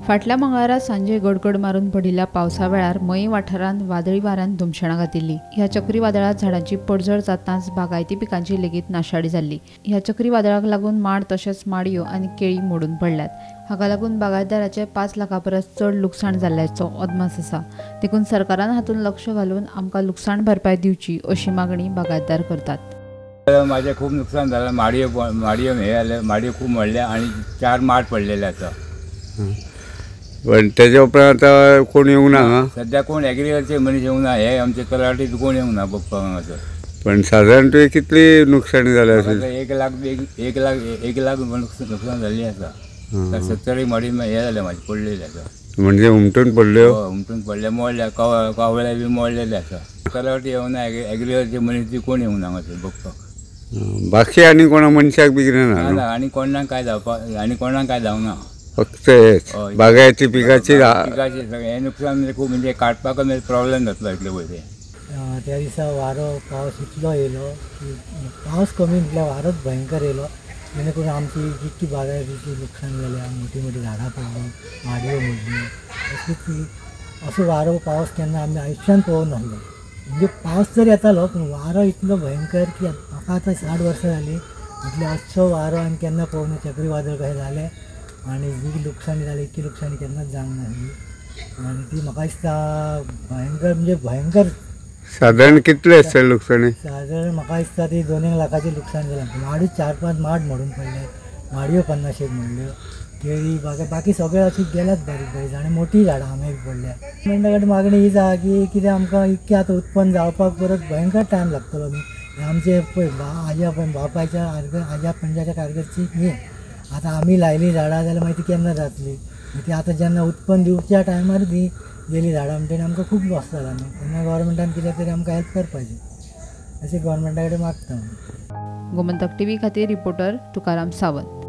फाटल्या मंगळारा सांजे गडगड मारून पडिल्ल्या पावसा वेळार मयी वाठारांत वादळी वाऱ्यान धुमशणां घातिल्ली। ह्या चक्रीवादळात झाडांची पडझड जाताच बागायती पिकांची लेगीत नाशाडी जाल्ली। ह्या चक्रीवादळाक लागून माड तशेंच माडयो आनी केळी मोडून पडल्यात। हाका लागून बागायतदाराचे 5 लाखां परस चड लुकसाण जाल्ल्याचो अदमास आसा। देखून सरकारान हातूंत लक्ष घालून आमकां लुकसाण भरपाय दिवची अशी मागणी बागायतदार करतात। माझे खूप नुकसान झालं। माडयो हे जाले, माडयो खूप मोडल्या आणि 4 माड पडलेले आसा। पण त्याच्या उपरांत आता कोण येऊं ना हांगा? सध्या कोण एग्रीकल्चर मनीस येऊं ना, हे आमचे तलाठी कोण येऊं ना बघपाक हांगासर। पण साधारण तुवें कितली नुकसाणी जाली असेल? 1 लाख नुकसान जाल्ली आसा। 70 माडी हे जाले माझे पडलेले आसा। म्हणजे उमटून पडल्यो? उमटून पडले, मोडल्या, कावळे बी मोडलेले आसा। तलाठी येऊं ना, एग्रीकल्चर मनीस बी कोण येऊं ना हांगासर बघपाक। बाकी आनी कोणा मनशाक बी कितें ना? आनी कोणाक काय जावना। फक्त हेच बागायती पिकाची हे नुकसान म्हणजे खूप, म्हणजे काडपाक प्रॉब्लेम जातलो इतले पयले। त्या दिसा वारो पावस इतलो येयलो की पावस कमी म्हटल्यार वारोच भयंकर येयलो, जेणे करून आमची जितकी बागायतीची नुकसाण जाल्या, मोठी मोठी झाडां पडली, माडयो मोडल्यो। असो वारो पावस केन्ना आमी आयुश्यान पळोवंक नासलो। म्हणजे पावस जर येतालो पूण वारो इतलो भयंकर की म्हाका आतां 60 वर्सां जालीं, म्हटल्यार असो वारो आनी केन्ना पळोवंक ना। चक्रीवादळ कशें जालें आनी जी लुकसाणी जाली इतकी लुकसाणी केन्नाच जावंक नासली आनी ती म्हाका दिसता भयंकर, म्हणजे भयंकर। साधारण कितले आसतले लुकसाणी? साधारण म्हाका दिसता ती 2 लाखाची लुकसाण जालां। माडूच 4-5 माड मोडून पडले, माडयो 50 मोडल्यो, केळी बाकी सगळे अशी गेल्यात बारीक आनी मोठी झाडां आंबे पडल्या। गव्हर्मेंटा कडेन मागणी ही आसा की कितें आमकां इतकें आतां उत्पन्न जावपाक परत भयंकर टायम लागतलो न्ही। आमचे पळय हाज्या बापायच्या हाज्या पंजाच्या कारगरची न्ही, आतां आमी लायली झाडां जाल्यार मागीर ती केन्ना जातली? ती आतां जेन्ना उत्पन्न दिवच्या टायमार ती गेली झाडां म्हणटकीर आमकां खूब लॉस जाला न्ही। तेन्ना गव्हर्मेंटान कितें तरी आमकां हेल्प करपाचें अशें गव्हर्मेंटा कडेन मागता। गोमंतक टीव्ही खातीर रिपोर्टर तुकाराम सावंत।